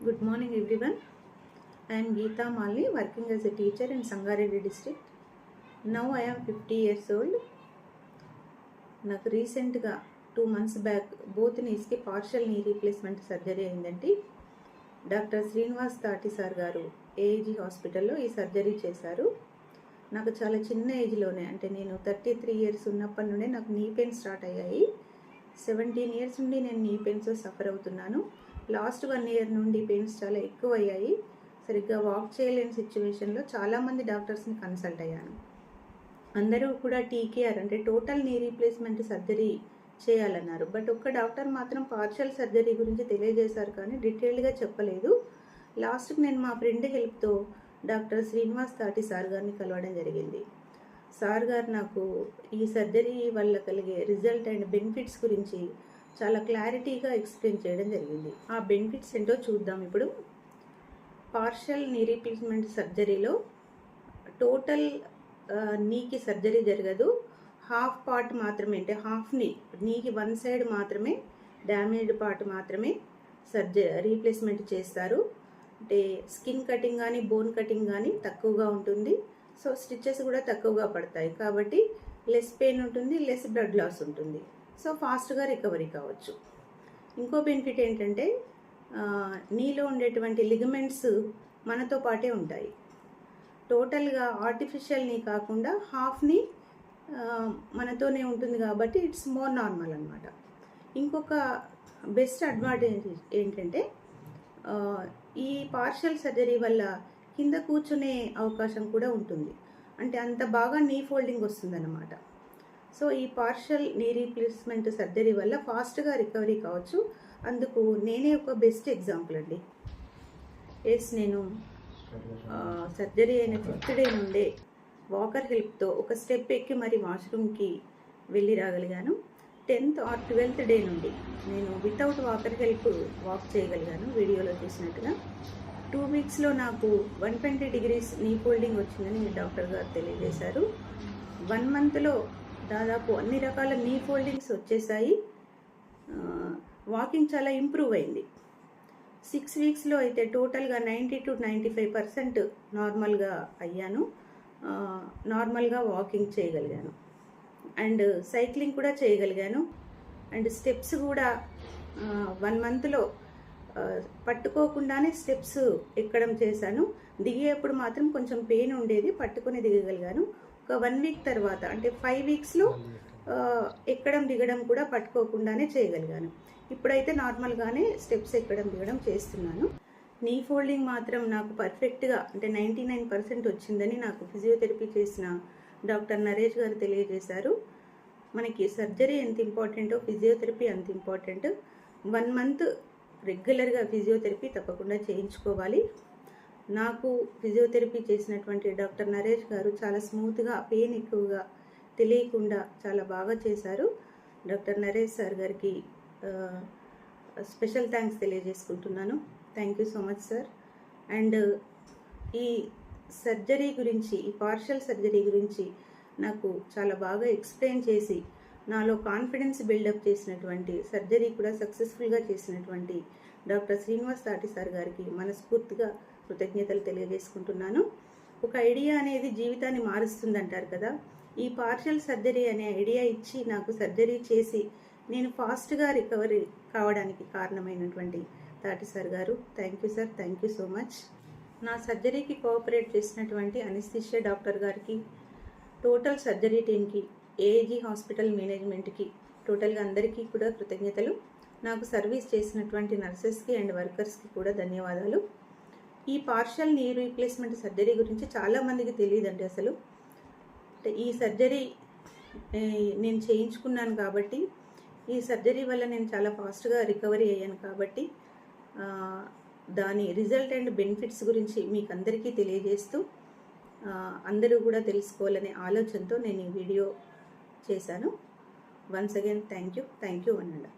Good morning everyone. I am Geeta Malni, working as a teacher in Sangareddy district. Now I am 50 years old. నాకు రీసెంట్గా 2 months back both నీస్కి partial knee replacement surgery అయిందండి. Doctor Srinivas Tati sir గారు AG హాస్పిటల్లో ఈ surgery చేశారు. నాకు చాలా చిన్న ఏజ్లోనే, అంటే నేను 33 years ఉన్నప్పటి నుండే నాకు నీ పెయిన్ స్టార్ట్ అయ్యాయి. 17 years నుండి నేను నీ పెయిన్స్ సఫర్ అవుతున్నాను. లాస్ట్ 1 year నుండి పెయిన్స్ చాలా ఎక్కువ అయ్యాయి. సరిగ్గా వాక్ చేయలేని సిచ్యువేషన్లో చాలామంది డాక్టర్స్ని కన్సల్ట్ అయ్యాను. అందరూ కూడా టీకేఆర్ అంటే టోటల్ నీ రీప్లేస్మెంట్ సర్జరీ చేయాలన్నారు. బట్ ఒక్క డాక్టర్ మాత్రం పార్షల్ సర్జరీ గురించి తెలియజేశారు, కానీ డీటెయిల్డ్గా చెప్పలేదు. లాస్ట్కి నేను మా friend హెల్ప్తో doctor Srinivas Tati sir గారిని కలవడం జరిగింది. సార్ గారు నాకు ఈ సర్జరీ వల్ల కలిగే రిజల్ట్ అండ్ బెనిఫిట్స్ గురించి చాలా క్లారిటీగా ఎక్స్ప్లెయిన్ చేయడం జరిగింది. ఆ బెనిఫిట్స్ ఏంటో చూద్దాం ఇప్పుడు. పార్షల్ నీ రీప్లేస్మెంట్ సర్జరీలో టోటల్ నీకి సర్జరీ జరగదు. హాఫ్ పార్ట్ మాత్రమే, అంటే హాఫ్ నీకి 1 side మాత్రమే, డ్యామేజ్డ్ పార్ట్ మాత్రమే రీప్లేస్మెంట్ చేస్తారు. అంటే స్కిన్ కటింగ్ కానీ బోన్ కటింగ్ కానీ తక్కువగా ఉంటుంది. సో స్టిచెస్ కూడా తక్కువగా పడతాయి, కాబట్టి లెస్ పెయిన్ ఉంటుంది, లెస్ బ్లడ్ లాస్ ఉంటుంది. సో ఫాస్ట్గా రికవరీ కావచ్చు. ఇంకో బెనిఫిట్ ఏంటంటే నీలో ఉండేటువంటి లిగమెంట్స్ మనతో పాటే ఉంటాయి. టోటల్గా ఆర్టిఫిషియల్ నీ కాకుండా హాఫ్ నీ మనతోనే ఉంటుంది, కాబట్టి ఇట్స్ మోర్ నార్మల్ అనమాట. ఇంకొక బెస్ట్ అడ్వాంటేజ్ ఏంటంటే ఈ పార్షల్ సర్జరీ వల్ల కింద కూర్చునే అవకాశం కూడా ఉంటుంది. అంటే అంత బాగా నీ ఫోల్డింగ్ వస్తుందన్నమాట. సో ఈ పార్షల్ నీ రీప్లేస్మెంట్ సర్జరీ వల్ల ఫాస్ట్గా రికవరీ కావచ్చు. అందుకు నేనే ఒక బెస్ట్ ఎగ్జాంపుల్ అండి. నేను సర్జరీ అయిన 5th day నుండే వాకర్ హెల్ప్తో ఒక స్టెప్ ఎక్కి మరి వాష్రూమ్కి వెళ్ళి రాగలిగాను. 10th or 12th day నుండి నేను వితౌట్ వాకర్ హెల్ప్ వాక్ చేయగలిగాను. వీడియోలో చూసినట్టుగా 2 weeksలో నాకు 120 degrees నీ ఫోల్డింగ్ వచ్చిందని డాక్టర్ గారు తెలియజేశారు. 1 monthలో దాదాపు అన్ని రకాల నీ ఫోల్డింగ్స్ వచ్చేసాయి. వాకింగ్ చాలా ఇంప్రూవ్ అయింది. 6 weeksలో అయితే టోటల్గా 90 to 95% నార్మల్గా అయ్యాను. నార్మల్గా వాకింగ్ చేయగలిగాను అండ్ సైక్లింగ్ కూడా చేయగలిగాను. అండ్ స్టెప్స్ కూడా 1 monthలో పట్టుకోకుండానే స్టెప్స్ ఎక్కడం చేశాను. దిగేప్పుడు మాత్రం కొంచెం పెయిన్ ఉండేది, పట్టుకొని దిగగలిగాను. ఒక 1 week తర్వాత, అంటే 5 weeksలో ఎక్కడం దిగడం కూడా పట్టుకోకుండానే చేయగలిగాను. ఇప్పుడైతే నార్మల్గానే స్టెప్స్ ఎక్కడం దిగడం చేస్తున్నాను. నీ ఫోల్డింగ్ మాత్రం నాకు పర్ఫెక్ట్గా, అంటే 99% వచ్చిందని నాకు ఫిజియోథెరపీ చేసిన డాక్టర్ నరేష్ గారు తెలియజేశారు. మనకి సర్జరీ ఎంత ఇంపార్టెంటో ఫిజియోథెరపీ అంత ఇంపార్టెంట్. 1 month రెగ్యులర్గా ఫిజియోథెరపీ తప్పకుండా చేయించుకోవాలి. నాకు ఫిజియోథెరపీ చేసినటువంటి డాక్టర్ నరేష్ గారు చాలా స్మూత్గా, పెయిన్ ఎక్కువగా తెలియకుండా చాలా బాగా చేశారు. డాక్టర్ నరేష్ సార్ గారికి స్పెషల్ థ్యాంక్స్ తెలియజేసుకుంటున్నాను. Thank you so much sir. And ఈ సర్జరీ గురించి, ఈ పార్షల్ సర్జరీ గురించి నాకు చాలా బాగా ఎక్స్ప్లెయిన్ చేసి నాలో కాన్ఫిడెన్స్ బిల్డప్ చేసినటువంటి, సర్జరీ కూడా సక్సెస్ఫుల్గా చేసినటువంటి డాక్టర్ శ్రీనివాస్ తాటి సార్ గారికి మనస్ఫూర్తిగా కృతజ్ఞతలు తెలియజేసుకుంటున్నాను. ఒక ఐడియా అనేది జీవితాన్ని మారుస్తుంది అంటారు కదా. ఈ పార్షల్ సర్జరీ అనే ఐడియా ఇచ్చి నాకు సర్జరీ చేసి నేను ఫాస్ట్గా రికవరీ కావడానికి కారణమైనటువంటి తాటి సార్ గారు, thank you sir, thank you so much. నా సర్జరీకి కోఆపరేట్ చేసినటువంటి అనస్థీషియా డాక్టర్ గారికి, టోటల్ సర్జరీ టీమ్కి, ఏజీ హాస్పిటల్ మేనేజ్మెంట్కి, టోటల్గా అందరికీ కూడా కృతజ్ఞతలు. నాకు సర్వీస్ చేసినటువంటి నర్సెస్కి అండ్ వర్కర్స్కి కూడా ధన్యవాదాలు. ఈ పార్షల్ నీ రీప్లేస్మెంట్ సర్జరీ గురించి చాలామందికి తెలియదండి అసలు. ఈ సర్జరీ నేను చేయించుకున్నాను కాబట్టి, ఈ సర్జరీ వల్ల నేను చాలా ఫాస్ట్గా రికవరీ అయ్యాను కాబట్టి దాని రిజల్ట్ అండ్ బెనిఫిట్స్ గురించి మీకు అందరికీ తెలియజేస్తూ అందరూ కూడా తెలుసుకోవాలనే ఆలోచనతో నేను ఈ వీడియో చేశాను. వన్స్ అగైన్ థ్యాంక్ యూ అనండి.